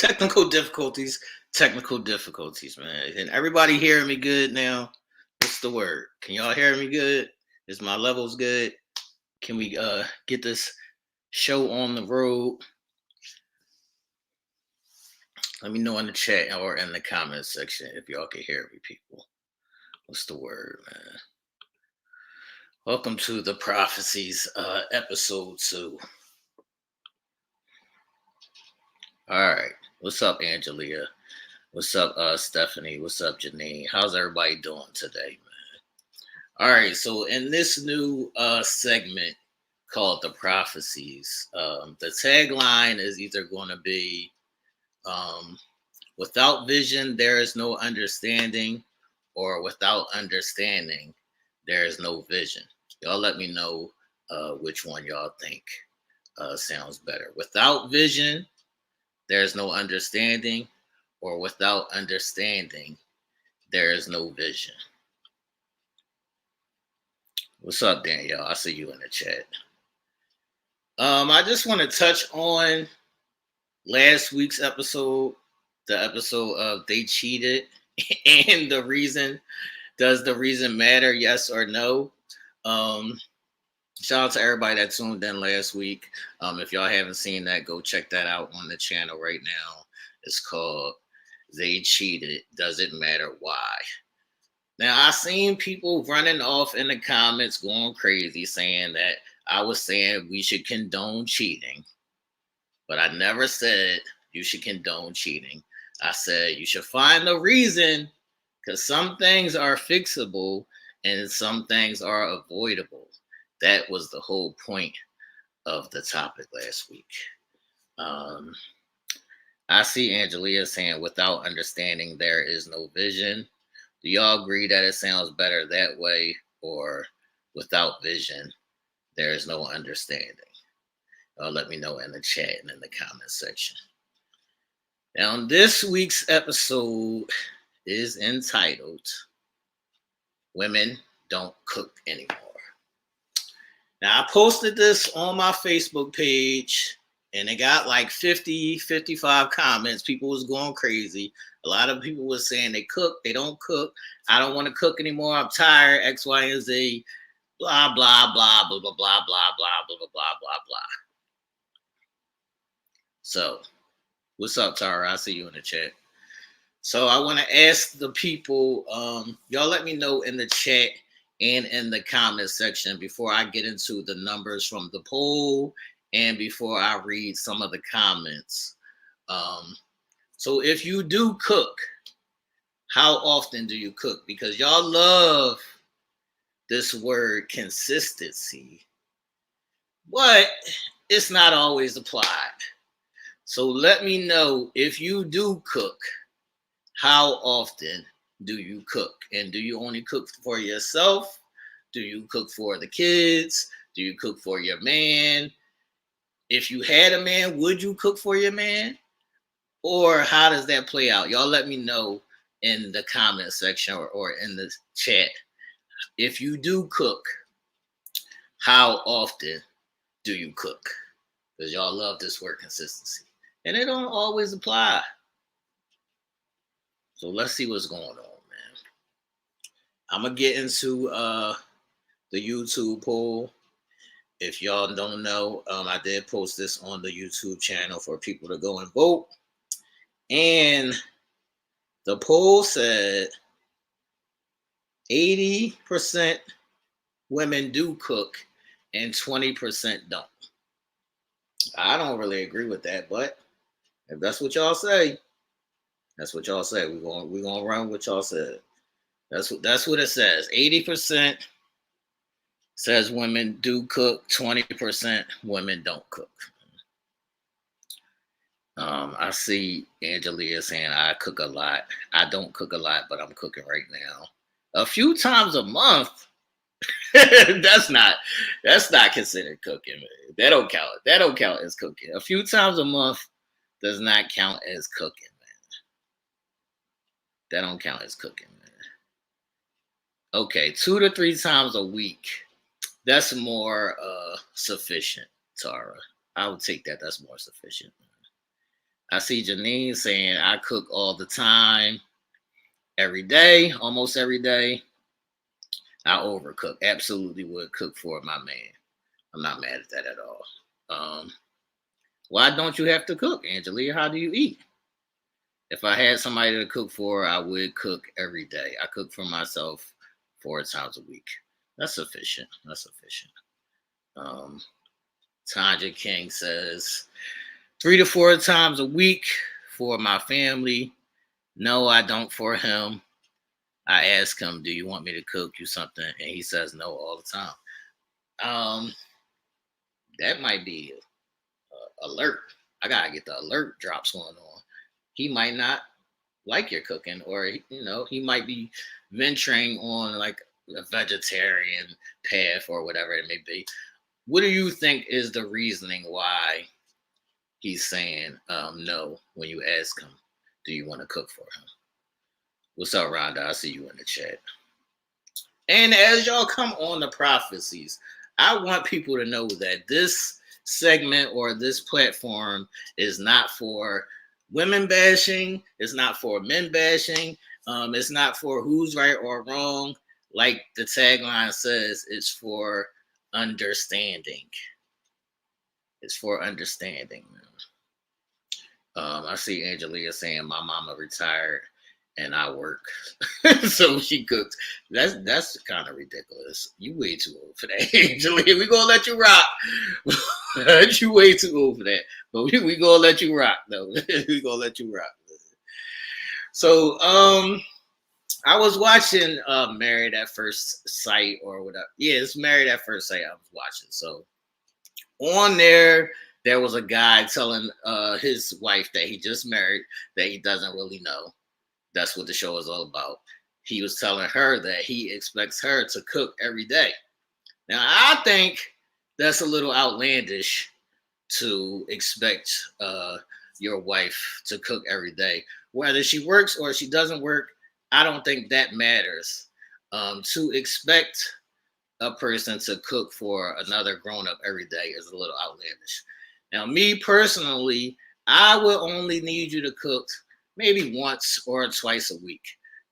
Technical difficulties, technical difficulties, man. And everybody hearing me good now? What's the word? Can y'all hear me good? Is my levels good? Can we get this show on the road? Let me know in the chat or in the comment section if y'all can hear me, people. What's the word, man? Welcome to the Prophecies, episode 2. All right. What's up, Angelia? What's up, Stephanie? What's up, Janine? How's everybody doing today, man? All right. So in this new segment called the Prophecies, the tagline is either going to be without vision, there is no understanding, or without understanding, there is no vision. Y'all let me know which one y'all think sounds better. Without vision, there's no understanding, or without understanding, there is no vision. What's up, Danielle? I see you in the chat. I just want to touch on last week's episode, the episode of They Cheated, and the reason. Does the reason matter? Yes or no? Shout out to everybody that tuned in last week. If y'all haven't seen that, go check that out on the channel right now. It's called They Cheated. Does it matter why? Now, I seen people running off in the comments going crazy saying that I was saying we should condone cheating. But I never said you should condone cheating. I said you should find the reason, because some things are fixable and some things are avoidable. That was the whole point of the topic last week. I see Angelia saying without understanding, there is no vision. Do y'all agree that it sounds better that way, or without vision, there is no understanding? Let me know in the chat and in the comment section. Now, this week's episode is entitled Women Don't Cook Anymore. Now, I posted this on my Facebook page, and it got like 50, 55 comments. People was going crazy. A lot of people was saying they cook, they don't cook. I don't want to cook anymore. I'm tired, X, Y, and Z. Blah, blah, blah, blah, blah, blah, blah, blah, blah, blah, blah, blah. So, what's up, Tara? I see you in the chat. So, I want to ask the people, y'all let me know in the chat and in the comment section before I get into the numbers from the poll and before I read some of the comments. So if you do cook, how often do you cook? Because y'all love this word consistency, but it's not always applied. So let me know, if you do cook, how often do you cook? And do you only cook for yourself? Do you cook for the kids? Do you cook for your man? If you had a man, would you cook for your man? Or how does that play out? Y'all let me know in the comment section or in the chat. If you do cook, how often do you cook? Because y'all love this word consistency. And it don't always apply. So let's see what's going on, man. I'm going to get into the YouTube poll. If y'all don't know, I did post this on the YouTube channel for people to go and vote. And the poll said 80% women do cook and 20% don't. I don't really agree with that, but if that's what y'all say, that's what y'all say. We're gonna run what y'all said. That's what it says. 80% says women do cook, 20% women don't cook. I see Angelia saying I cook a lot. I don't cook a lot, but I'm cooking right now. A few times a month. that's not considered cooking, man. That don't count. That don't count as cooking. A few times a month does not count as cooking, man. That don't count as cooking, man. Okay, 2 to 3 times a week. That's more sufficient, Tara. I would take that. That's more sufficient. I see Janine saying I cook all the time, every day, almost every day. I overcook. Absolutely would cook for my man. I'm not mad at that at all. Um, why don't you have to cook, Angelia? How do you eat? If I had somebody to cook for, I would cook every day. I cook for myself 4 times a week. That's sufficient. That's sufficient. Um, Tanja King says 3 to 4 times a week for my family. No, I don't for him. I ask him, "Do you want me to cook you something?" And he says no all the time. Um, that might be alert. I gotta get the alert drops going on. He might not like your cooking, or he might be venturing on like a vegetarian path or whatever it may be. What do you think is the reasoning why he's saying no when you ask him, "Do you want to cook for him?" What's up, Rhonda? I see you in the chat. And as y'all come on the prophecies, I want people to know that this segment or this platform is not for women bashing. It's not for men bashing. It's not for who's right or wrong. Like the tagline says, it's for understanding. It's for understanding. I see Angelia saying my mama retired and I work, so she cooks. That's kind of ridiculous. You way too old for that, Angelia. We gonna let you rock. You way too old for that, but we gonna let you rock though. We gonna let you rock. So I was watching Married at First Sight or whatever. Yeah, it's Married at First Sight. I was watching. So on there was a guy telling his wife that he just married, that he doesn't really know. That's what the show is all about. He was telling her that he expects her to cook every day. Now, I think that's a little outlandish to expect your wife to cook every day. Whether she works or she doesn't work, I don't think that matters. To expect a person to cook for another grown up every day is a little outlandish. Now, me personally, I will only need you to cook maybe once or twice a week.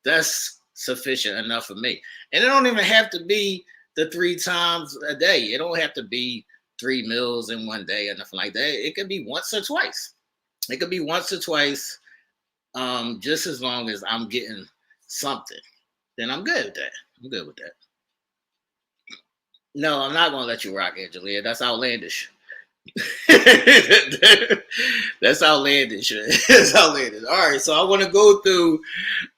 That's sufficient enough for me. And it don't even have to be the 3 times a day. It don't have to be 3 meals in one day or nothing like that. It could be once or twice. It could be once or twice, just as long as I'm getting something. Then I'm good with that. I'm good with that. No, I'm not gonna let you rock, Angelia. That's outlandish. That's outlandish. That's outlandish. All right, so I want to go through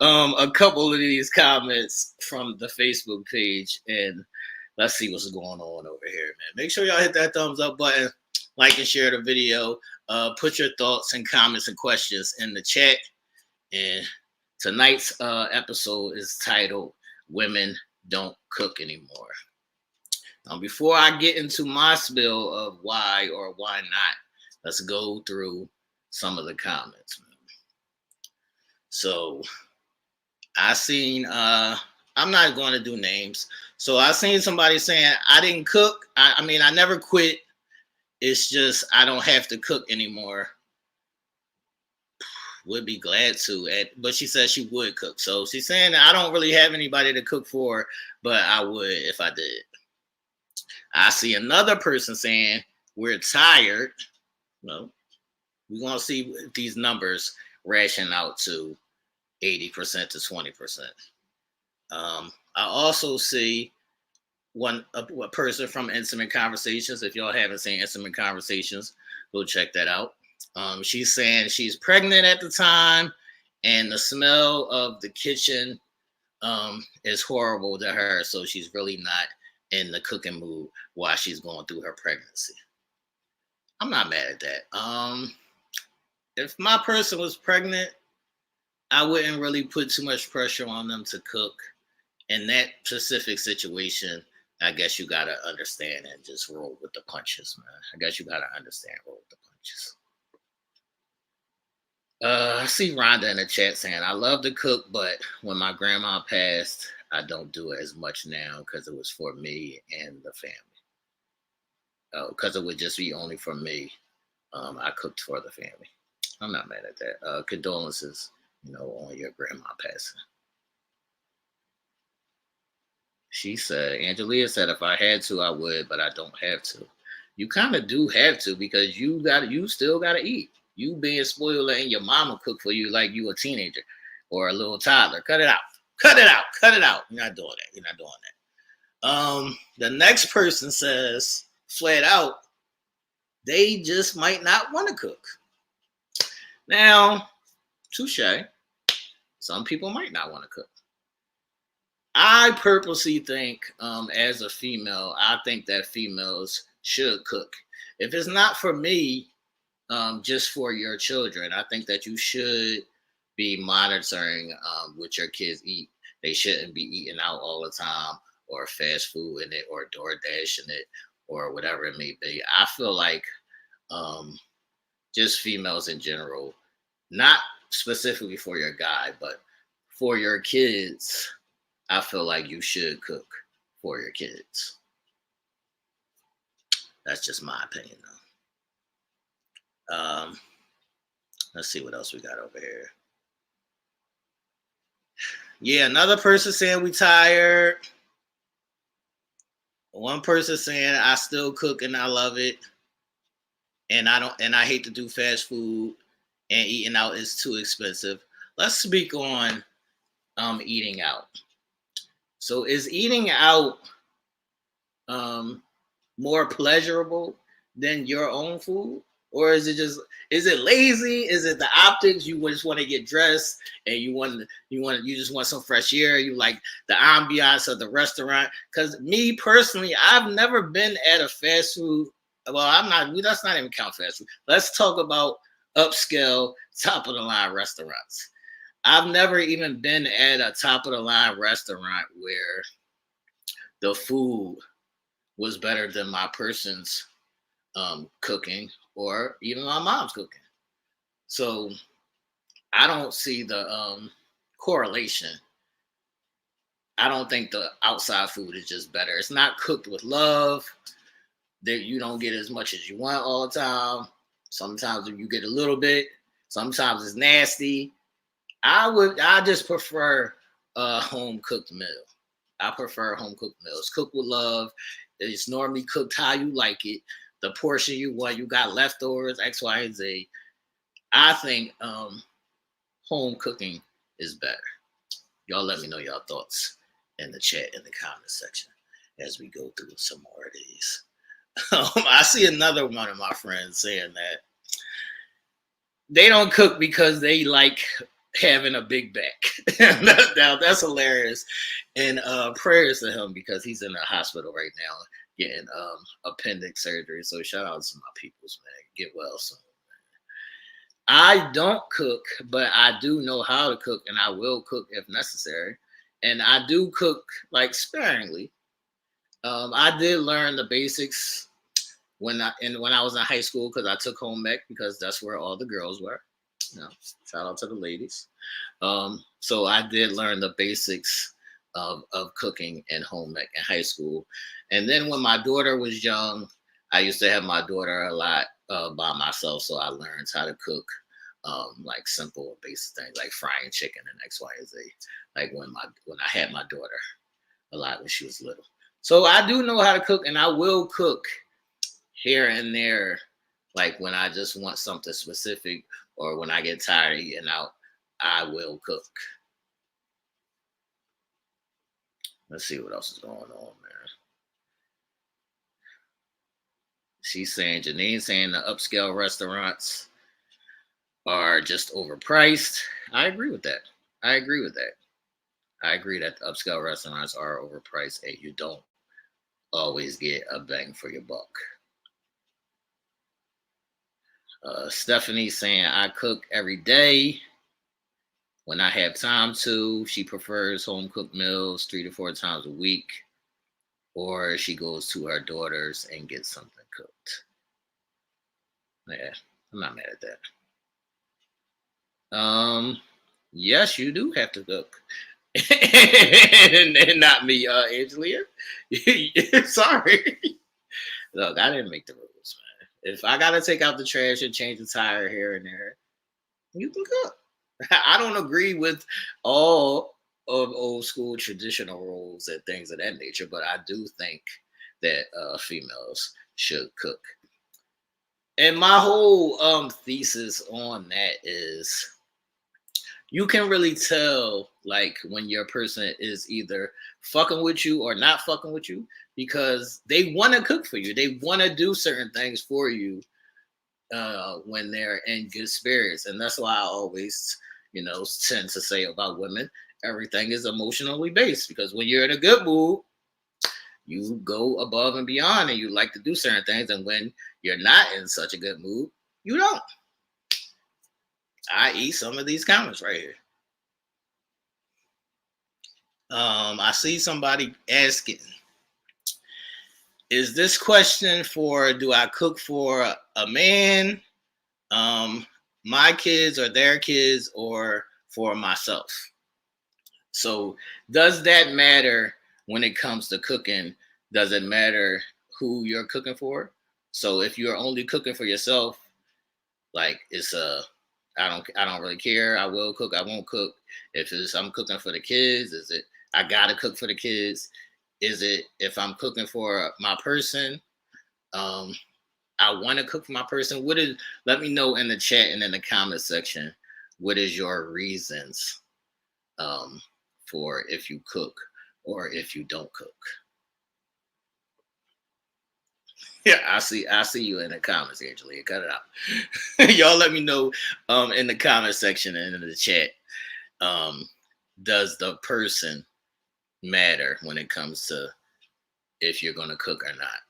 a couple of these comments from the Facebook page, and let's see what's going on over here, man. Make sure y'all hit that thumbs up button, like and share the video. Put your thoughts and comments and questions in the chat. And tonight's episode is titled "Women Don't Cook Anymore." Before I get into my spiel of why or why not, let's go through some of the comments. So I seen, I'm not going to do names. So I seen somebody saying, I didn't cook. I mean, I never quit. It's just, I don't have to cook anymore. Would be glad to. But she said she would cook. So she's saying that I don't really have anybody to cook for, but I would if I did. I see another person saying we're tired. No, we're going to see if these numbers ration out to 80% to 20%. I also see a person from Intimate Conversations. If y'all haven't seen Intimate Conversations, go check that out. She's saying she's pregnant at the time, and the smell of the kitchen is horrible to her. So she's really not in the cooking mood while she's going through her pregnancy. I'm not mad at that. If my person was pregnant, I wouldn't really put too much pressure on them to cook. In that specific situation, I guess you gotta understand and just roll with the punches, man. I guess you gotta understand, roll with the punches. I see Rhonda in the chat saying, I love to cook, but when my grandma passed, I don't do it as much now because it was for me and the family. Because it would just be only for me. I cooked for the family. I'm not mad at that. Condolences, on your grandma passing. She said, Angelia said, if I had to, I would, but I don't have to. You kind of do have to because you still gotta eat. You being spoiled letting your mama cook for you like you a teenager or a little toddler. Cut it out. Cut it out. Cut it out. You're not doing that. You're not doing that. The next person says flat out, they just might not want to cook. Now, touche. Some people might not want to cook. I purposely think, as a female, I think that females should cook. If it's not for me, just for your children, I think that you should be monitoring what your kids eat. They shouldn't be eating out all the time or fast food in it or DoorDash in it or whatever it may be. I feel like just females in general, not specifically for your guy, but for your kids, I feel like you should cook for your kids. That's just my opinion, though. Let's see what else we got over here. Yeah, another person saying we tired. One person saying I still cook and I love it, and I hate to do fast food, and eating out is too expensive. Let's speak on eating out. So is eating out more pleasurable than your own food? Or is it lazy? Is it the optics? You just want to get dressed and you just want some fresh air. You like the ambiance of the restaurant. Because me personally, I've never been at a fast food. Well, let's not even count fast food. Let's talk about upscale, top of the line restaurants. I've never even been at a top of the line restaurant where the food was better than my person's cooking or even my mom's cooking. So I don't see the correlation. I don't think the outside food is just better. It's not cooked with love. That you don't get as much as you want all the time. Sometimes you get a little bit. Sometimes it's nasty. I just prefer a home cooked meal. I prefer home cooked meals. Cooked with love. It's normally cooked how you like it. The portion you want, you got leftovers, X, Y, and Z. I think home cooking is better. Y'all let me know your thoughts in the chat, in the comment section as we go through some more of these. I see another one of my friends saying that they don't cook because they like having a big back. Now that's hilarious. And prayers to him because he's in the hospital right now getting appendix surgery. So shout out to my peoples, man. Get well soon. I don't cook, but I do know how to cook, and I will cook if necessary. And I do cook like sparingly. I did learn the basics when I was in high school because I took home ec because that's where all the girls were. Shout out to the ladies. So I did learn the basics of cooking and home ec in high school. And then when my daughter was young, I used to have my daughter a lot by myself. So I learned how to cook like simple basic things like frying chicken and X, Y, and Z. Like when I had my daughter a lot when she was little. So I do know how to cook, and I will cook here and there, like when I just want something specific or when I get tired of eating out, I will cook. Let's see what else is going on, man. She's saying, Janine saying the upscale restaurants are just overpriced. I agree with that. I agree that the upscale restaurants are overpriced and you don't always get a bang for your buck. Stephanie saying, I cook every day when I have time to. She prefers home cooked meals 3 to 4 times a week, or she goes to her daughter's and gets something cooked. Yeah, I'm not mad at that. Yes, you do have to cook. and not me, Angelia. Sorry. Look, I didn't make the rules, man. If I gotta take out the trash and change the tire here and there, You can cook. I don't agree with all of old school traditional roles and things of that nature, but I do think that females should cook. And my whole thesis on that is you can really tell like when your person is either fucking with you or not fucking with you because they want to cook for you. They want to do certain things for you when they're in good spirits. And that's why I always, tend to say about women, everything is emotionally based because when you're in a good mood, you go above and beyond and you like to do certain things. And when you're not in such a good mood, you don't. I eat some of these comments right here. I see somebody asking, is this question for do I cook for a man, my kids or their kids, or for myself? So, does that matter when it comes to cooking? Does it matter who you're cooking for? So, if you're only cooking for yourself, like it's I don't really care. I will cook. I won't cook. If it's I'm cooking for the kids, is it I gotta cook for the kids? Is it if I'm cooking for my person? Um, I want to cook for my person. What is? Let me know in the chat and in the comment section. What is your reasons um, for if you cook or if you don't cook? Yeah, I see you in the comments, Angelia. Cut it out. Y'all let me know in the comment section and in the chat. Um, does the person matter when it comes to if you're gonna cook or not?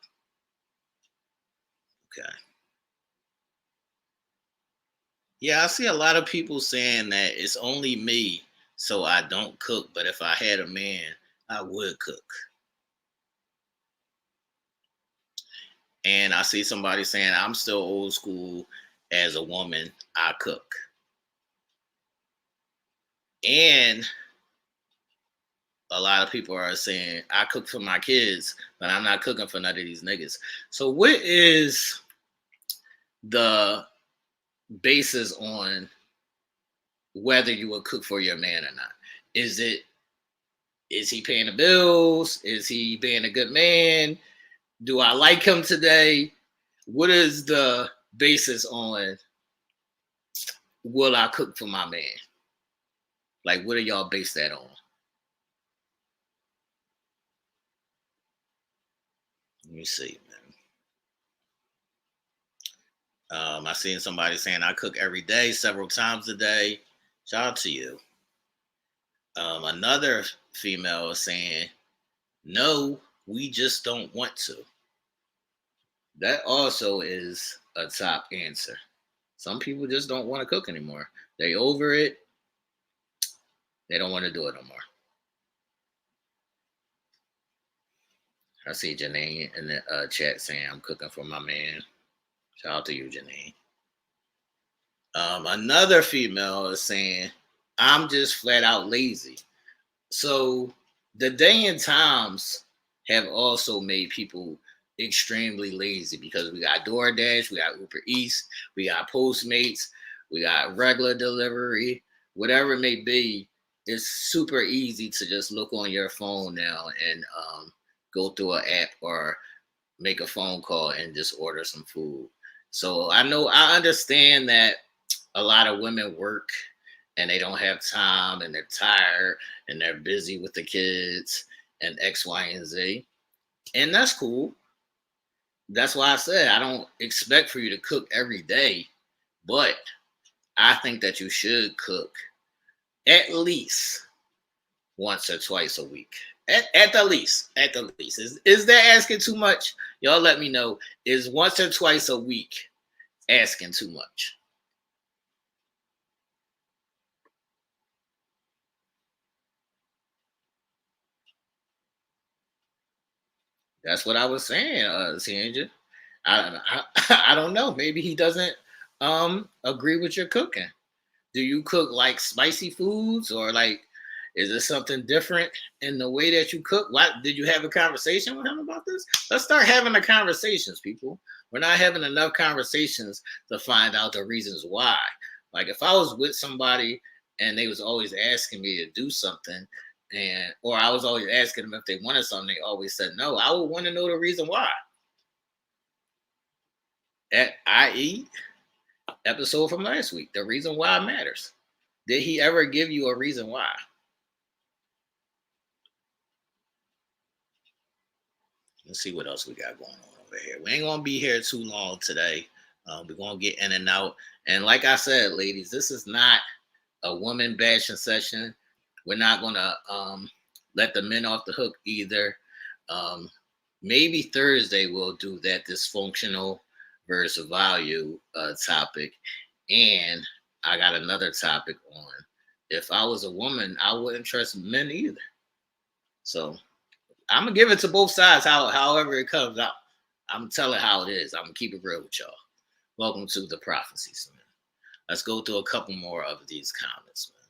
Okay. Yeah, I see a lot of people saying that it's only me, so I don't cook. But if I had a man, I would cook. And I see somebody saying I'm still old school. As a woman, I cook. And a lot of people are saying I cook for my kids, but I'm not cooking for none of these niggas. So what is the basis on whether you will cook for your man or not? Is he paying the bills? Is he being a good man? Do I like him today? What is the basis on will I cook for my man? Like what do y'all base that on? Let me see, man. I seen somebody saying I cook every day, several times a day. Shout out to you. Another female is saying, no, we just don't want to. That also is a top answer. Some people just don't want to cook anymore. They over it. They don't want to do it no more. I see Janine in the chat saying I'm cooking for my man. Shout out to you, Janine. Another female is saying I'm just flat out lazy. So the day and times have also made people extremely lazy because we got DoorDash, we got Uber Eats, we got Postmates, we got regular delivery, whatever it may be. It's super easy to just look on your phone now and go through an app or make a phone call and just order some food. So I understand that a lot of women work and they don't have time and they're tired and they're busy with the kids and X, Y, and Z. And that's cool. That's why I said I don't expect for you to cook every day, but I think that you should cook at least once or twice a week. At the least. At the least. Is that asking too much? Y'all let me know. Is once or twice a week asking too much? That's what I was saying, Sandra. I don't know. Maybe he doesn't agree with your cooking. Do you cook like spicy foods or like is there something different in the way that you cook? What did you have a conversation with him about this? Let's start having the conversations, people. We're not having enough conversations to find out the reasons why. Like if I was with somebody and they was always asking me to do something, and or I was always asking them if they wanted something, they always said no. I would want to know the reason why. At i.e. episode from last week, the reason why matters. Did he ever give you a reason why? Let's see what else we got going on over here. We ain't gonna be here too long today. We're gonna get in and out. And like I said, ladies, this is not a woman bashing session. We're not gonna let the men off the hook either. Um, Maybe Thursday we'll do that dysfunctional versus value topic. And I got another topic on if I was a woman, I wouldn't trust men either. So I'm gonna give it to both sides, however it comes out. I'm telling how it is. I'm gonna keep it real with y'all. Welcome to the prophecies, man. Let's go through a couple more of these comments, man.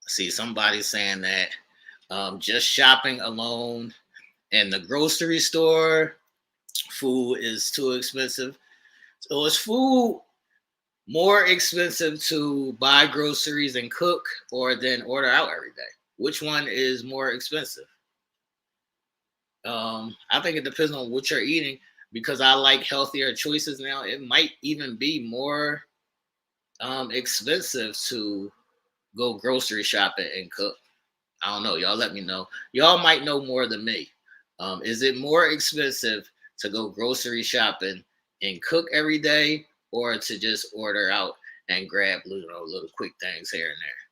I see somebody saying that just shopping alone in the grocery store, food is too expensive. So is food more expensive to buy groceries and cook or then order out every day? Which one is more expensive? I think it depends on what you're eating because I like healthier choices now. It might even be more expensive to go grocery shopping and cook. I don't know. Y'all let me know. Y'all might know more than me. Is it more expensive to go grocery shopping and cook every day or to just order out and grab little quick things here and there?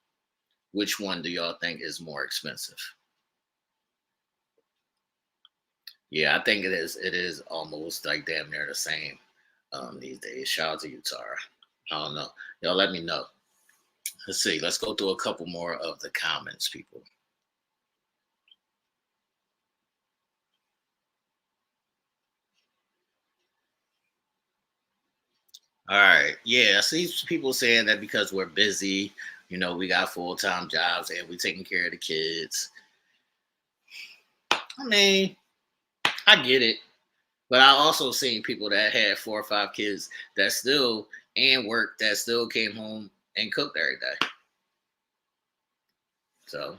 Which one do y'all think is more expensive? Yeah, I think it is. It is almost like damn near the same these days. Shout out to you, Tara. I don't know. Y'all let me know. Let's see. Let's go through a couple more of the comments, people. All right. Yeah, I see people saying that because we're busy, we got full-time jobs and we taking care of the kids. I mean, I get it. But I also seen people that had 4 or 5 kids that still and work that still came home and cooked every day. So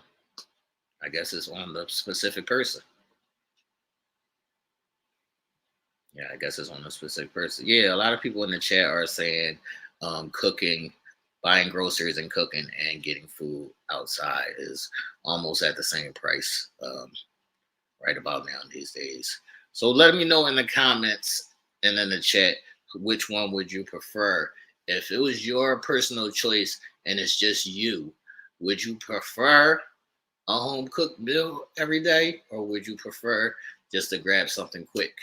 I guess it's on the specific person. Yeah, I guess it's on the specific person. Yeah, a lot of people in the chat are saying cooking, buying groceries and cooking and getting food outside is almost at the same price right about now these days. So let me know in the comments and in the chat which one would you prefer. If it was your personal choice and it's just you, would you prefer a home cooked meal every day or would you prefer just to grab something quick?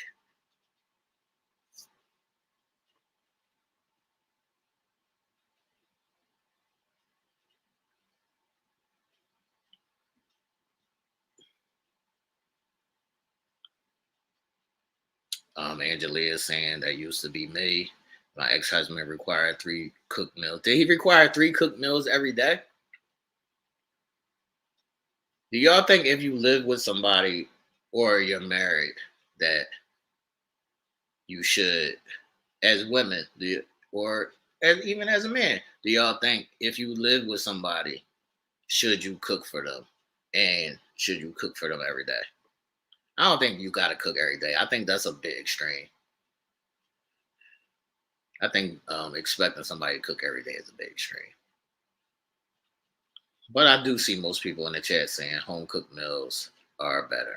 Angelia is saying that used to be me. My ex-husband required 3 cooked meals. Did he require 3 cooked meals every day? Do y'all think if you live with somebody or you're married that you should, as women, or even as a man, do y'all think if you live with somebody, should you cook for them, and should you cook for them every day? I don't think you got to cook every day. I think that's a bit extreme. I think expecting somebody to cook every day is a bit extreme. But I do see most people in the chat saying home cooked meals are better.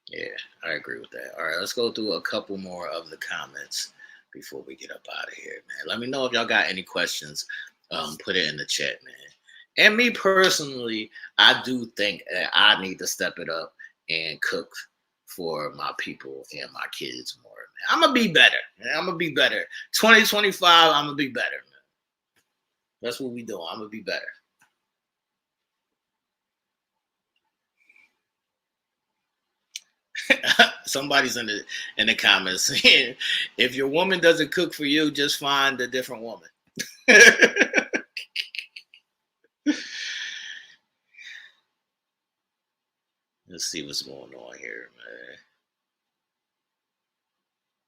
Yeah, I agree with that. All right, let's go through a couple more of the comments before we get up out of here, man. Let me know if y'all got any questions. Put it in the chat, man. And me personally, I do think that I need to step it up and cook for my people and my kids more. Man. I'm gonna be better. Man. I'm gonna be better. 2025, I'm gonna be better, man. That's what we do. I'm gonna be better. Somebody's in the comments saying, if your woman doesn't cook for you, just find a different woman. Let's see what's going on here, man.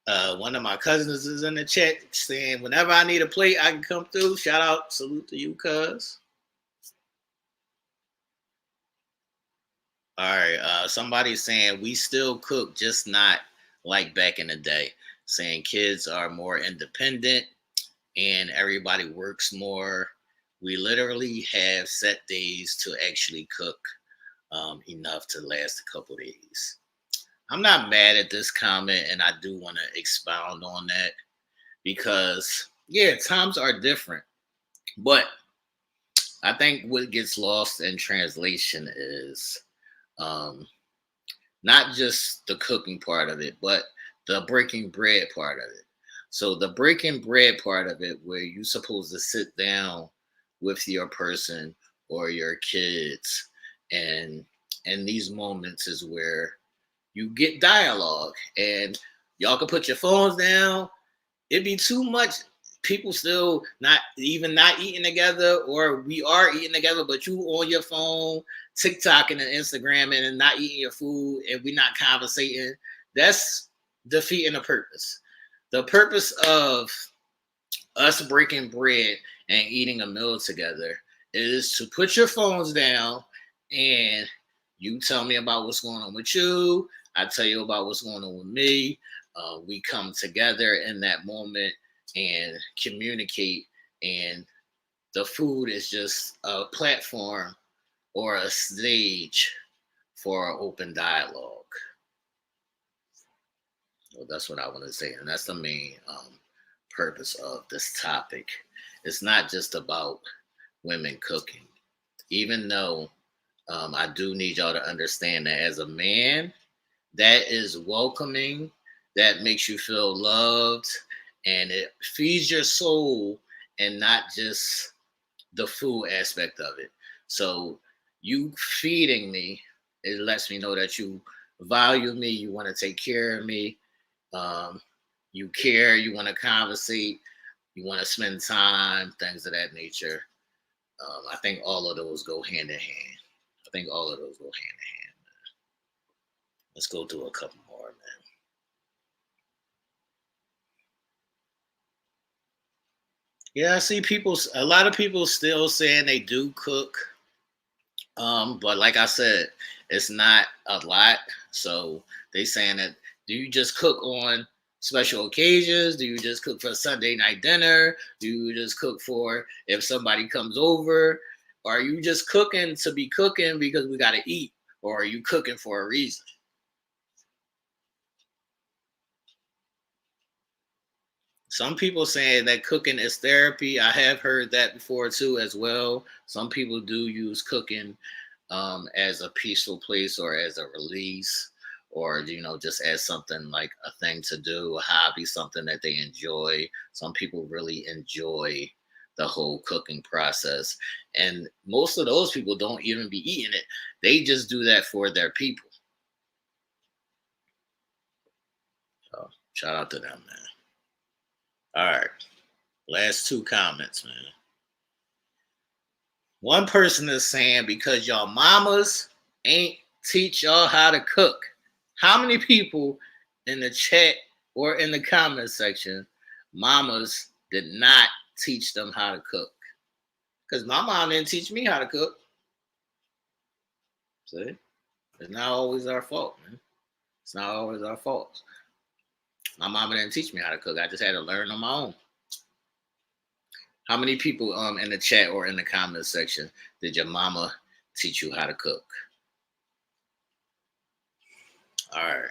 One of my cousins is in the chat saying, whenever I need a plate, I can come through. Shout out, salute to you, cuz. All right. Somebody's saying we still cook, just not like back in the day. Saying kids are more independent and everybody works more. We literally have set days to actually cook enough to last a couple days. I'm not mad at this comment, and I do want to expound on that because, yeah, times are different. But I think what gets lost in translation is um, not just the cooking part of it, but the breaking bread part of it. So the breaking bread part of it, where you're supposed to sit down with your person or your kids, and in these moments is where you get dialogue, and y'all can put your phones down. It'd be too much. People still not eating together, or we are eating together, but you on your phone, TikToking and Instagramming and not eating your food, and we not conversating. That's defeating the purpose. The purpose of us breaking bread and eating a meal together is to put your phones down and you tell me about what's going on with you. I tell you about what's going on with me. We come together in that moment and communicate, and the food is just a platform or a stage for an open dialogue. So that's what I want to say, and that's the main purpose of this topic. It's not just about women cooking, even though I do need y'all to understand that as a man, that is welcoming, that makes you feel loved, and it feeds your soul and not just the food aspect of it. So you feeding me, it lets me know that you value me, you want to take care of me, um, you care, you want to conversate, you want to spend time, things of that nature. I think all of those go hand in hand. I think all of those go hand in hand. Let's go through a couple more, man. Yeah, I see people. A lot of people still saying they do cook, but like I said, it's not a lot. So they saying that, do you just cook on special occasions? Do you just cook for Sunday night dinner? Do you just cook for if somebody comes over? Or are you just cooking to be cooking because we got to eat? Or are you cooking for a reason? Some people saying that cooking is therapy. I have heard that before too, as well. Some people do use cooking as a peaceful place or as a release, or just as something like a thing to do, a hobby, something that they enjoy. Some people really enjoy the whole cooking process, and most of those people don't even be eating it. They just do that for their people. So shout out to them, man. All right, last two comments, man. One person is saying because y'all mamas ain't teach y'all how to cook. How many people in the chat or in the comment section, mamas did not teach them how to cook? Because my mom didn't teach me how to cook. See? It's not always our fault, man. It's not always our fault. My mama didn't teach me how to cook. I just had to learn on my own. How many people in the chat or in the comment section did your mama teach you how to cook? All right.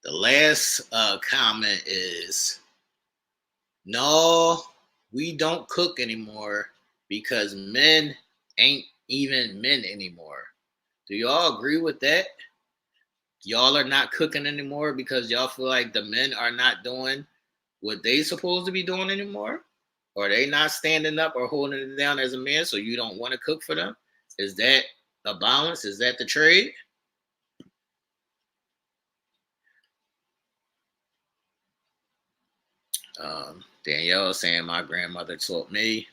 The last comment is no, we don't cook anymore because men ain't even men anymore. Do y'all agree with that? Y'all are not cooking anymore because y'all feel like the men are not doing what they supposed to be doing anymore? Or they not standing up or holding it down as a man, so you don't want to cook for them? Is that a balance? Is that the trade? Danielle saying my grandmother taught me.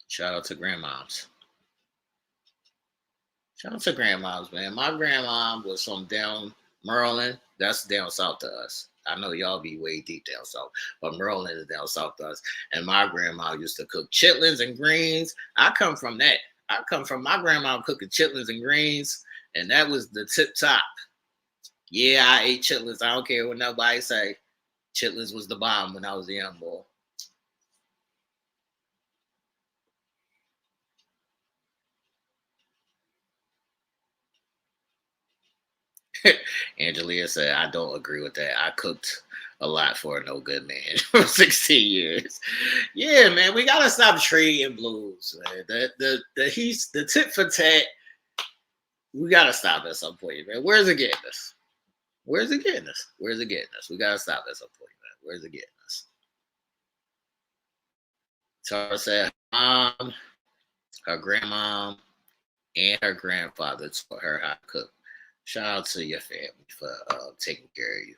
Shout out to grandmoms. Shout out to grandmoms, man. My grandma was from down Maryland, that's down south to us. I know y'all be way deep down south, but Maryland is down south to us. And my grandma used to cook chitlins and greens. I come from that. I come from my grandma cooking chitlins and greens, and that was the tip top. Yeah, I ate chitlins. I don't care what nobody say. Chitlins was the bomb when I was a young boy. Angelia said, I don't agree with that. I cooked a lot for a no good man for 16 years. Yeah, man, we gotta stop trading blues, man. The tit for tat, we gotta stop at some point, man. Where's it getting us? Where's it getting us? Where's it getting us? We gotta stop at some point, man. Where's it getting us? Tara said, her grandmom, and her grandfather taught her how to cook. Shout out to your family for taking care of you.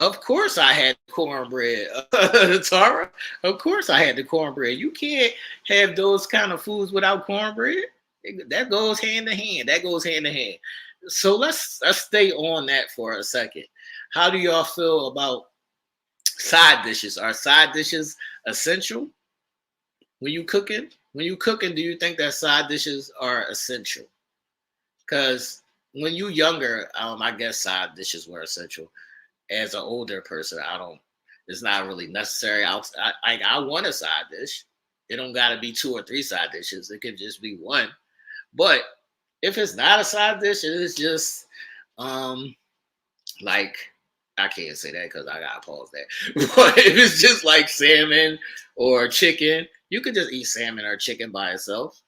Of course, I had cornbread, Tara. Of course, I had the cornbread. You can't have those kind of foods without cornbread. That goes hand in hand. That goes hand in hand. So let's stay on that for a second. How do y'all feel about side dishes? Are side dishes essential when you cooking? When you cooking, do you think that side dishes are essential? Because when you younger, I guess side dishes were essential. As an older person, I don't. It's not really necessary. I want a side dish. It don't got to be two or three side dishes. It could just be one. But if it's not a side dish, it is just like I can't say that because I gotta pause that. But if it's just like salmon or chicken, you could just eat salmon or chicken by itself.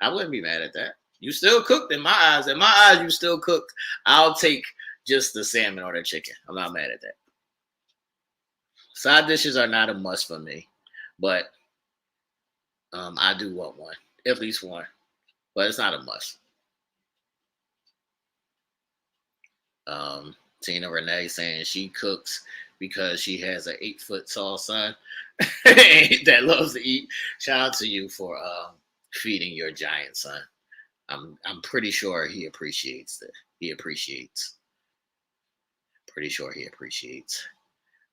I wouldn't be mad at that. You still cooked in my eyes. In my eyes, you still cooked. I'll take just the salmon or the chicken. I'm not mad at that. Side dishes are not a must for me, but I do want one, at least one, but it's not a must. Tina Renee saying she cooks because she has an 8 foot tall son that loves to eat. Shout out to you for feeding your giant son. I'm pretty sure he appreciates that. He appreciates. Pretty sure he appreciates.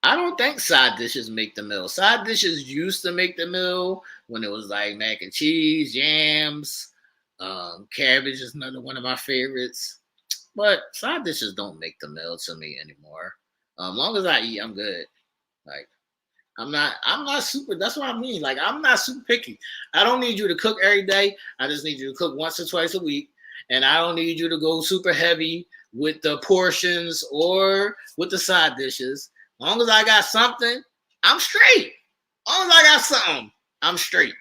I don't think side dishes make the meal. Side dishes used to make the meal when it was like mac and cheese, yams, cabbage is another one of my favorites. But side dishes don't make the meal to me anymore. Long as I eat, I'm good. Like I'm not super. That's what I mean. Like I'm not super picky. I don't need you to cook every day. I just need you to cook once or twice a week, and I don't need you to go super heavy with the portions or with the side dishes. As long as I got something, I'm straight. As long as I got something, I'm straight.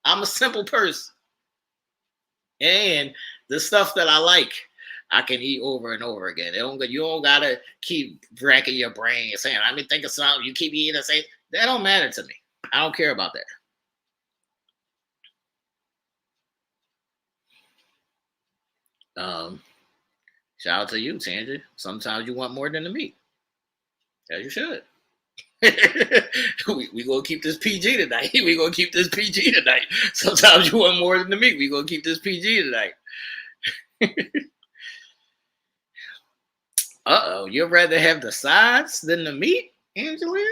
I'm a simple person, and the stuff that I like, I can eat over and over again. You don't gotta keep racking your brain and saying, "Let me think of something." You keep eating the same. That don't matter to me. I don't care about that. Um, Shout out to you, Tangy. Sometimes you want more than the meat. As you should. we gonna keep this PG tonight. We gonna keep this PG tonight. Sometimes you want more than the meat. We gonna keep this PG tonight. You'd rather have the sides than the meat, Angela?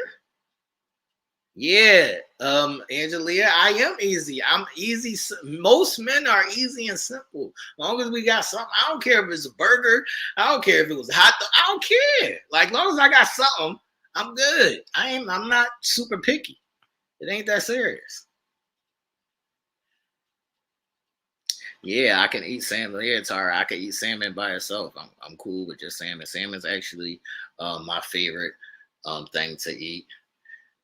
Yeah, Angelia, I am easy. I'm easy. Most men are easy and simple. As long as we got something, I don't care if it's a burger. I don't care if it was hot. I don't care. Like, as long as I got something, I'm good. I'm not super picky. It ain't that serious. Yeah, I can eat salmon. Yeah, Tara, I can eat salmon by itself. I'm cool with just salmon. Salmon's actually my favorite thing to eat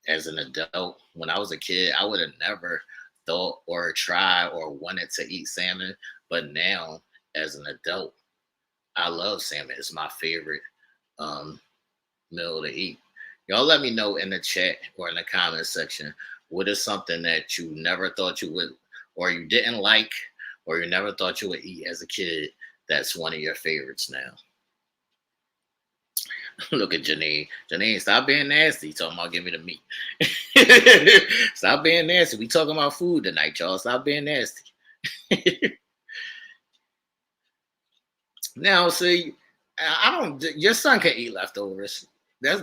as an adult. When I was a kid, I would have never thought or tried or wanted to eat salmon. But now, as an adult, I love salmon. It's my favorite um, meal to eat. Y'all let me know in the chat or in the comment section what is something that you never thought you would, or you didn't like, or you never thought you would eat as a kid that's one of your favorites now. Look at Janine. Janine, stop being nasty. Talking about give me the meat. Stop being nasty. We talking about food tonight, y'all. Stop being nasty. Now, see, I don't. Your son can eat leftovers.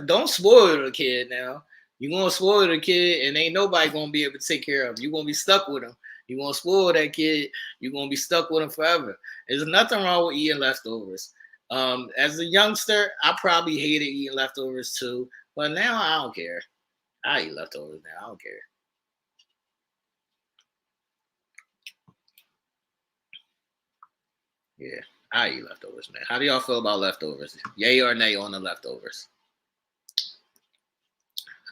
Don't spoil the kid. Now you gonna spoil the kid, and ain't nobody gonna be able to take care of him. You gonna be stuck with him. You gonna spoil that kid. You gonna be stuck with him forever. There's nothing wrong with eating leftovers. As a youngster, I probably hated eating leftovers too, but now I don't care. I eat leftovers now. I don't care. Yeah, I eat leftovers, man. How do y'all feel about leftovers? Yay or nay on the leftovers?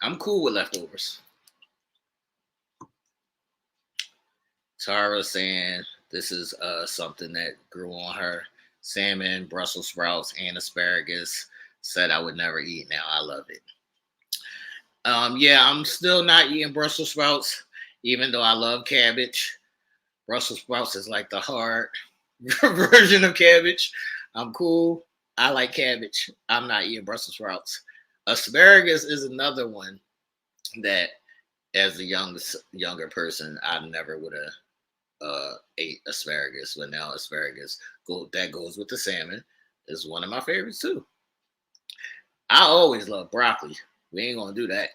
I'm cool with leftovers. Tara saying this is something that grew on her. Salmon, Brussels sprouts, and asparagus. Said I would never eat. Now I love it. Yeah, I'm still not eating Brussels sprouts, even though I love cabbage. Brussels sprouts is like the hard version of cabbage. I'm cool. I like cabbage. I'm not eating Brussels sprouts. Asparagus is another one that, as a younger person, I never would have ate asparagus. But now asparagus that goes with the salmon is one of my favorites too. I always love broccoli. We ain't gonna do that.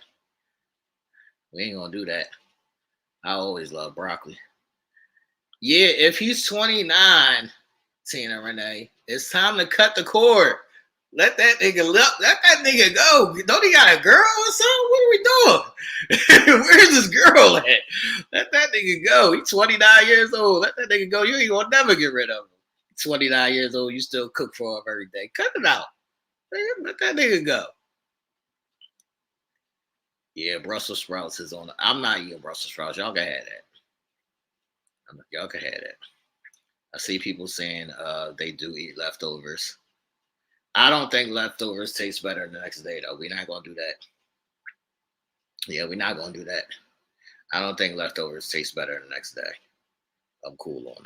We ain't gonna do that. I always love broccoli. Yeah, if he's 29, Tina Renee, it's time to cut the cord. Let that nigga go. Don't he got a girl or something? What are we doing? Where's this girl at? Let that nigga go. He's 29 years old. Let that nigga go. You ain't gonna never get rid of him. 29 years old, you still cook for him every day. Cut it out. Let that nigga go. Yeah, Brussels sprouts is on. I'm not eating Brussels sprouts. Y'all can have that. Y'all can have that. I see people saying they do eat leftovers. I don't think leftovers taste better the next day though. We're not gonna do that. Yeah, we're not gonna do that. I don't think leftovers taste better the next day. I'm cool on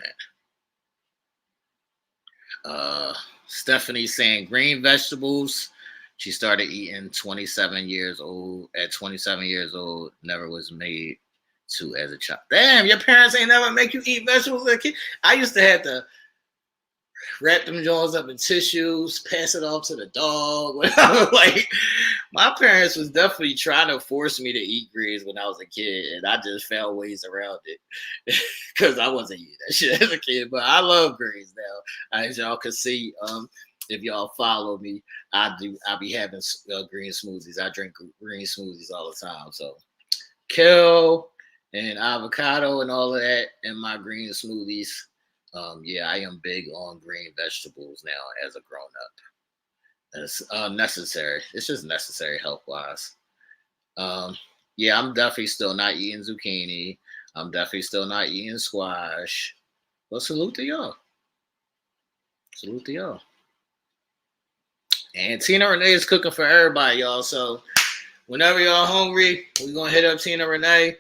that. Stephanie saying green vegetables. She started eating 27 years old. At 27 years old, never was made to as a child. Damn, your parents ain't never make you eat vegetables as a kid. I used to have to wrap them jaws up in tissues, pass it off to the dog. Like, my parents was definitely trying to force me to eat greens when I was a kid, and I just found ways around it because I wasn't eating that shit as a kid. But I love greens now, as y'all can see. If y'all follow me, I be having green smoothies. I drink green smoothies all the time. So kale and avocado and all of that in my green smoothies. Yeah, I am big on green vegetables now as a grown up. It's necessary. It's just necessary health wise. Yeah, I'm definitely still not eating zucchini. I'm definitely still not eating squash. Well, salute to y'all. Salute to y'all. And Tina Renee is cooking for everybody, y'all. So whenever y'all hungry, we're gonna hit up Tina Renee.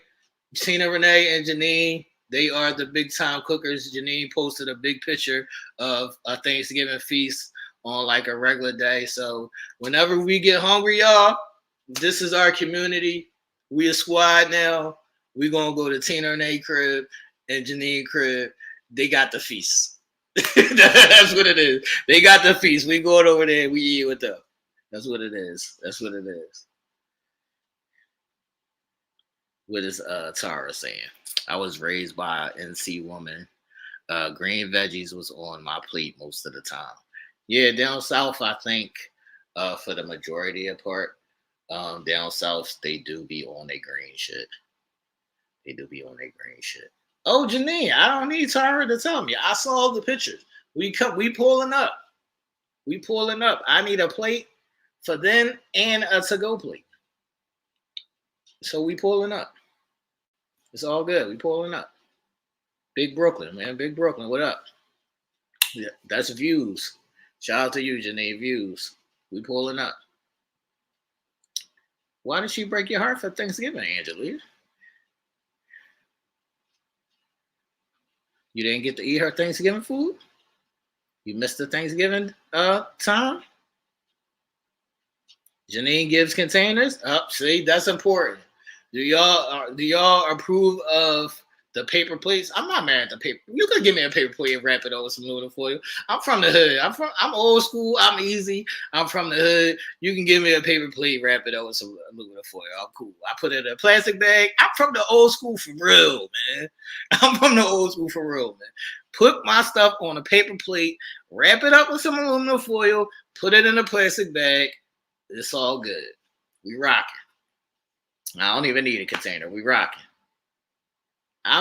Tina Renee and Janine, they are the big time cookers. Janine posted a big picture of a Thanksgiving feast on like a regular day. So whenever we get hungry, y'all, this is our community. We a squad now. We gonna go to Tina Renee crib and Janine crib. They got the feast. That's what it is. They got the feast. We going over there. We eat with them. That's what it is. That's what it is. What is Tara saying? I was raised by an NC woman. Green veggies was on my plate most of the time. Yeah, down south, I think for the majority of part, down south they do be on their green shit. They do be on their green shit. Oh, Janine, I don't need Tara to tell me. I saw the pictures. We pulling up. We pulling up. I need a plate for them and a to-go plate. So we pulling up. It's all good. We pulling up. Big Brooklyn, man. Big Brooklyn. What up? Yeah, that's views. Shout out to you, Janine. Views. We pulling up. Why did she break your heart for Thanksgiving, Angela? You didn't get to eat her Thanksgiving food? You missed the Thanksgiving time? Janine gives containers. See, that's important. Do y'all approve of the paper plates. I'm not mad at the paper. You could give me a paper plate and wrap it over some aluminum foil. I'm from the hood. I'm old school. I'm easy. I'm from the hood. You can give me a paper plate, wrap it over some aluminum foil. I'm cool. I put it in a plastic bag. I'm from the old school for real, man. I'm from the old school for real, man. Put my stuff on a paper plate, wrap it up with some aluminum foil, put it in a plastic bag. It's all good. We rocking. I don't even need a container. We rocking.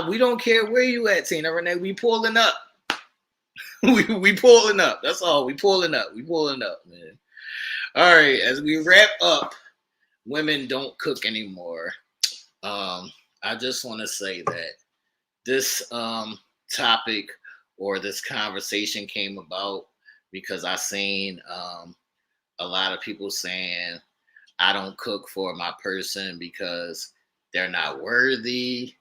We don't care where you at, Tina Renee. We pulling up. we pulling up. That's all. We pulling up. We pulling up, man. All right. As we wrap up, women don't cook anymore. I just want to say that this topic or this conversation came about because I seen a lot of people saying I don't cook for my person because they're not worthy.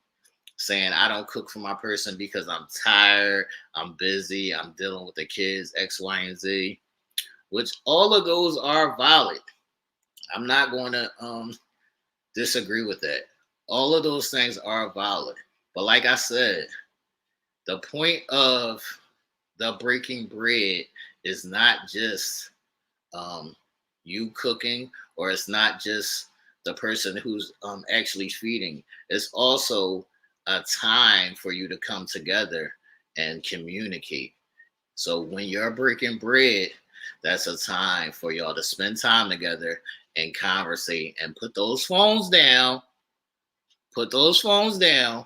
Saying I don't cook for my person because I'm tired, I'm busy, I'm dealing with the kids, X, Y, and Z, which all of those are valid. I'm not going to disagree with that. All of those things are valid. But like I said, the point of the breaking bread is not just you cooking, or it's not just the person who's actually feeding. It's also a time for you to come together and communicate. So when you're breaking bread, that's a time for y'all to spend time together and conversate and put those phones down. Put those phones down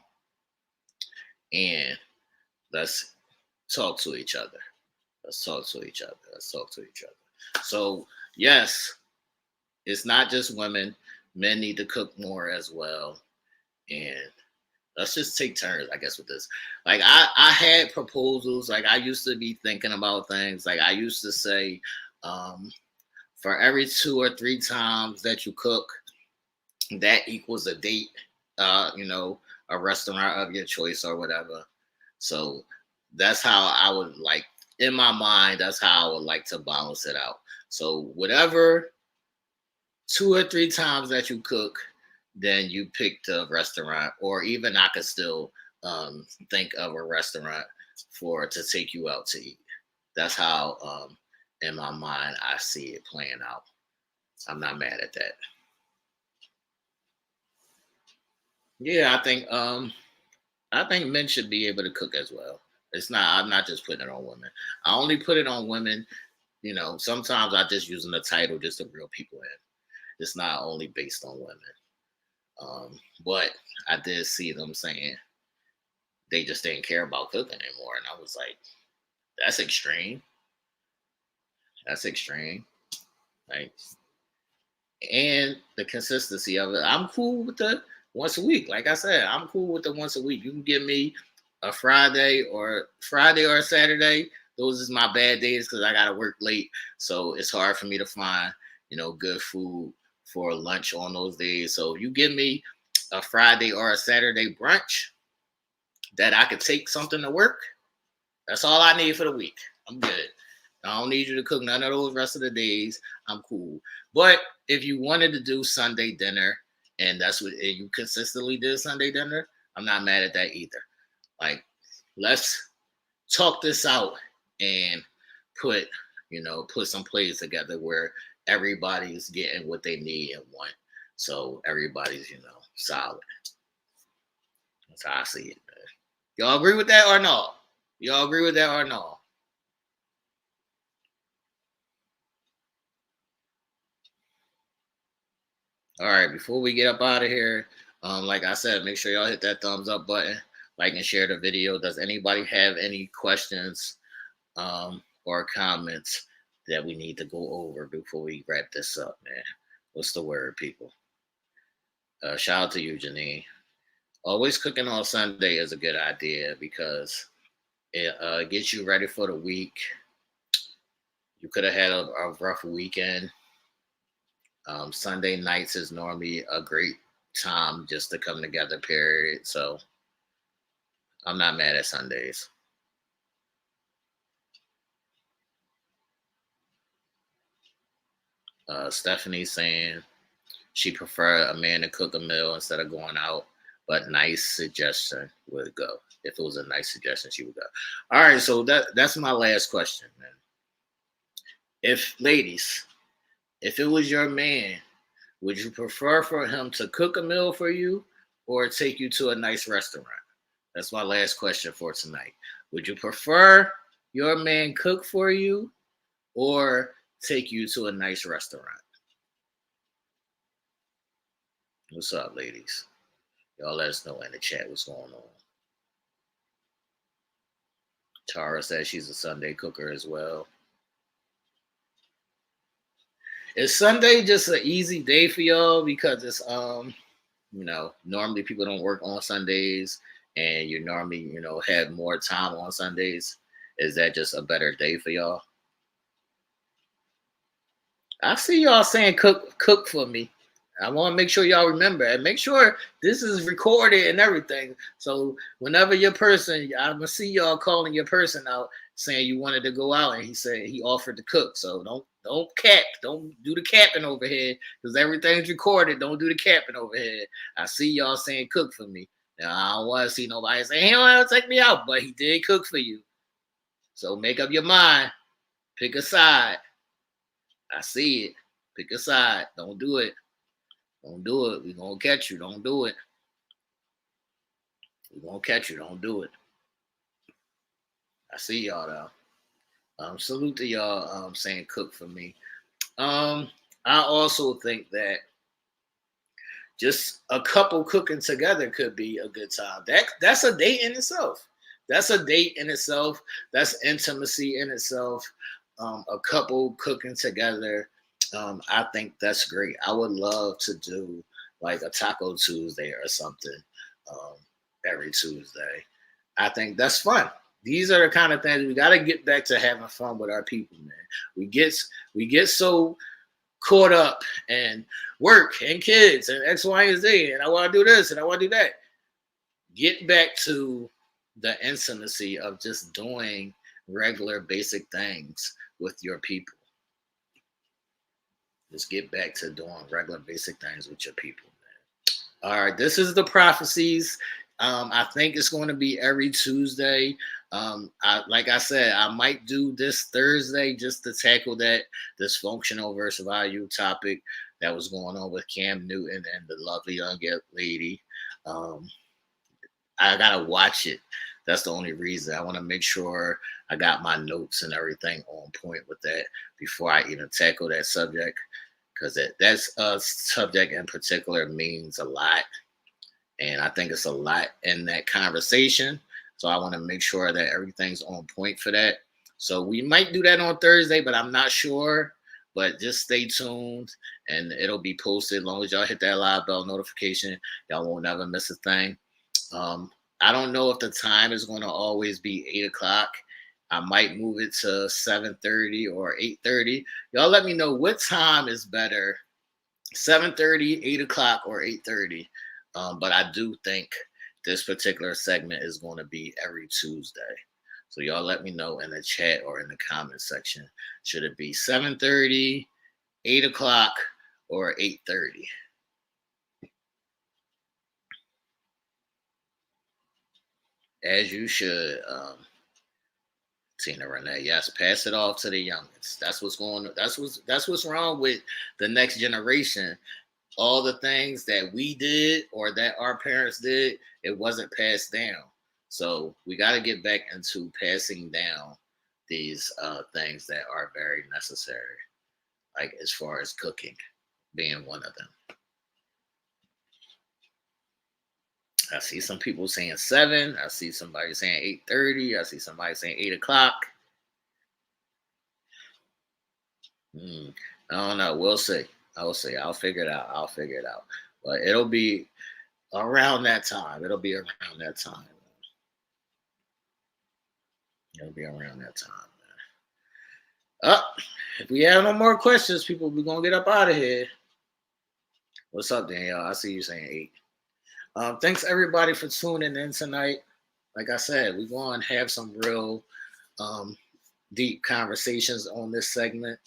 and let's talk to each other. Let's talk to each other. Let's talk to each other. So, yes, it's not just women. Men need to cook more as well. And let's just take turns, I guess, with this. Like I had proposals. Like I used to be thinking about things. Like I used to say, for every 2 or 3 times that you cook, that equals a date. A restaurant of your choice or whatever. So that's how I would like in my mind. That's how I would like to balance it out. So whatever 2 or 3 times that you cook, then you pick the restaurant, or even I could still think of a restaurant to take you out to eat. That's how in my mind I see it playing out. I'm not mad at that. Yeah, I think men should be able to cook as well. It's not. I'm not just putting it on women. I only put it on women. Sometimes I just using the title just to reel people in. It's not only based on women. But I did see them saying they just didn't care about cooking anymore, and I was like, that's extreme. That's extreme. Like, and the consistency of it. I'm cool with the once a week. Like I said, I'm cool with the once a week. You can give me a Friday or a Saturday. Those is my bad days because I gotta work late, so it's hard for me to find good food for lunch on those days. So you give me a Friday or a Saturday brunch that I could take something to work. That's all I need for the week. I'm good. I don't need you to cook none of those rest of the days. I'm cool. But if you wanted to do Sunday dinner and that's what you consistently did Sunday dinner, I'm not mad at that either. Like, let's talk this out and put some plays together where everybody's getting what they need and want. So everybody's, solid. That's how I see it, man. Y'all agree with that or no? Y'all agree with that or no? All right, before we get up out of here, like I said, make sure y'all hit that thumbs up button, like and share the video. Does anybody have any questions or comments that we need to go over before we wrap this up, man? What's the word, people? Shout out to you, Janine. Always cooking on Sunday is a good idea because it gets you ready for the week. You could have had a rough weekend. Sunday nights is normally a great time just to come together, period. So I'm not mad at Sundays. Stephanie saying she prefer a man to cook a meal instead of going out. but nice suggestion would go. If it was a nice suggestion, she would go. All right, so that's my last question, man. If ladies, if it was your man, would you prefer for him to cook a meal for you or take you to a nice restaurant? That's my last question for tonight. Would you prefer your man cook for you or take you to a nice restaurant? What's up, ladies? Y'all let us know in the chat what's going on. Tara says she's a Sunday cooker as well. Is Sunday just an easy day for y'all because it's normally people don't work on Sundays and you normally, have more time on Sundays? Is that just a better day for y'all? I see y'all saying cook for me. I want to make sure y'all remember and make sure this is recorded and everything. So whenever your person, I'm gonna see y'all calling your person out saying you wanted to go out and he said he offered to cook. So don't do the capping over here because everything's recorded. Don't do the capping over here. I see y'all saying cook for me. Now I don't want to see nobody saying he don't want to take me out, but he did cook for you. So make up your mind. Pick a side. I see it. Pick a side. Don't do it. Don't do it. We're going to catch you. Don't do it. We're going to catch you. Don't do it. I see y'all, though. Salute to y'all saying cook for me. I also think that just a couple cooking together could be a good time. That's a date in itself. That's a date in itself. That's intimacy in itself. A couple cooking together. I think that's great. I would love to do like a Taco Tuesday or something every Tuesday. I think that's fun. These are the kind of things we got to get back to having fun with our people, man. We get so caught up in work and kids and X, Y, and Z, and I want to do this and I want to do that. Get back to the intimacy of just doing regular basic things with your people. Just get back to doing regular basic things with your people, man. All right, this is the prophecies. I think it's going to be every Tuesday. Like I said, I might do this Thursday just to tackle that dysfunctional versus value topic that was going on with Cam Newton and the lovely young lady. I gotta watch it. That's the only reason. I want to make sure I got my notes and everything on point with that before I even tackle that subject, because that's a subject in particular means a lot, and I think it's a lot in that conversation. So I want to make sure that everything's on point for that. So we might do that on Thursday, but I'm not sure. But just stay tuned, and it'll be posted. As long as y'all hit that live bell notification, y'all won't never miss a thing. I don't know if the time is going to always be 8 o'clock. I might move it to 7:30 or 8:30. Y'all let me know what time is better, 7:30, 8 o'clock, or 8:30. But I do think this particular segment is going to be every Tuesday. So y'all let me know in the chat or in the comment section. Should it be 7:30, 8 o'clock, or 8:30? As you should, Tina Renee. Yes, pass it off to the youngest. That's what's going on. That's what's wrong with the next generation. All the things that we did or that our parents did, it wasn't passed down. So we got to get back into passing down these things that are very necessary, like as far as cooking being one of them. I see some people saying 7. I see somebody saying 8:30. I see somebody saying 8 o'clock. I don't know. We'll see. I'll see. I'll figure it out. But it'll be around that time. It'll be around that time. If we have no more questions, people, we're going to get up out of here. What's up, Danielle? I see you saying 8. Thanks everybody for tuning in tonight. Like I said, we're going to have some real deep conversations on this segment.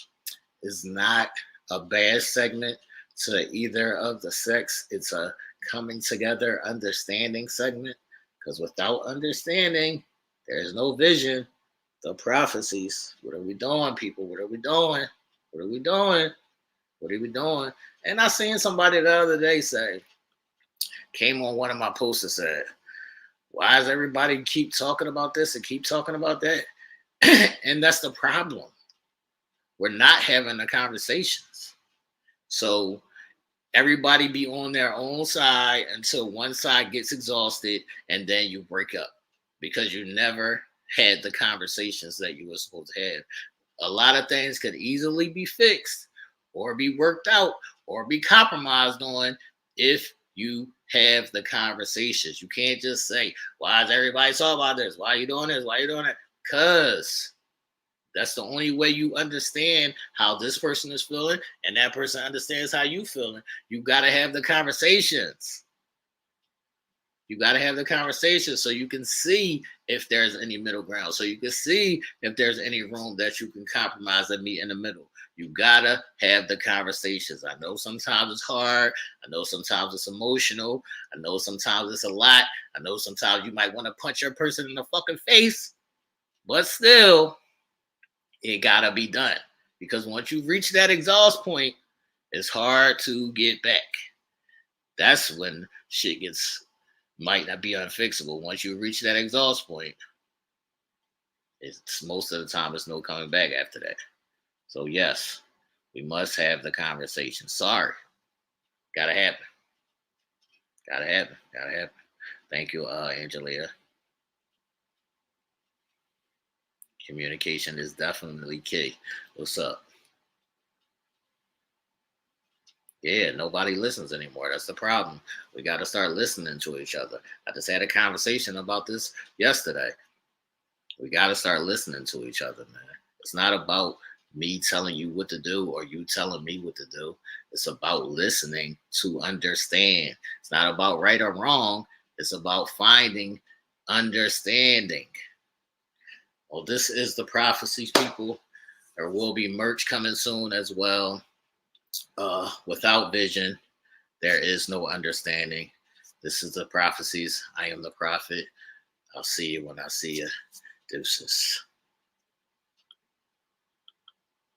It's not a bad segment to either of the sex. It's a coming together understanding segment. Because without understanding, there is no vision. The prophecies. What are we doing, people? What are we doing? What are we doing? What are we doing? And I seen somebody the other day say, came on one of my posts and said, why does everybody keep talking about this and keep talking about that? And that's the problem. We're not having the conversations. So everybody be on their own side until one side gets exhausted and then you break up because you never had the conversations that you were supposed to have. A lot of things could easily be fixed or be worked out or be compromised on if you have the conversations. You can't just say, why is everybody talking about this? Why are you doing this? Why are you doing that? Because that's the only way you understand how this person is feeling and that person understands how you feeling. You got to have the conversations. You got to have the conversation so you can see if there's any middle ground. So you can see if there's any room that you can compromise and meet in the middle. You got to have the conversations. I know sometimes it's hard. I know sometimes it's emotional. I know sometimes it's a lot. I know sometimes you might want to punch your person in the fucking face. But still, it got to be done. Because once you reach that exhaust point, it's hard to get back. That's when shit might not be unfixable. Once you reach that exhaust point, it's most of the time it's no coming back after that. So yes, we must have the conversation. Sorry. Gotta happen. Gotta happen. Gotta happen. Thank you, Angelia. Communication is definitely key. What's up? Yeah, nobody listens anymore. That's the problem. We got to start listening to each other. I just had a conversation about this yesterday. We got to start listening to each other, man. It's not about me telling you what to do or you telling me what to do. It's about listening to understand. It's not about right or wrong. It's about finding understanding. Well, this is the prophecies, people. There will be merch coming soon as well. Without vision, there is no understanding. This is the prophecies. I am the prophet. I'll see you when I see you. Deuces.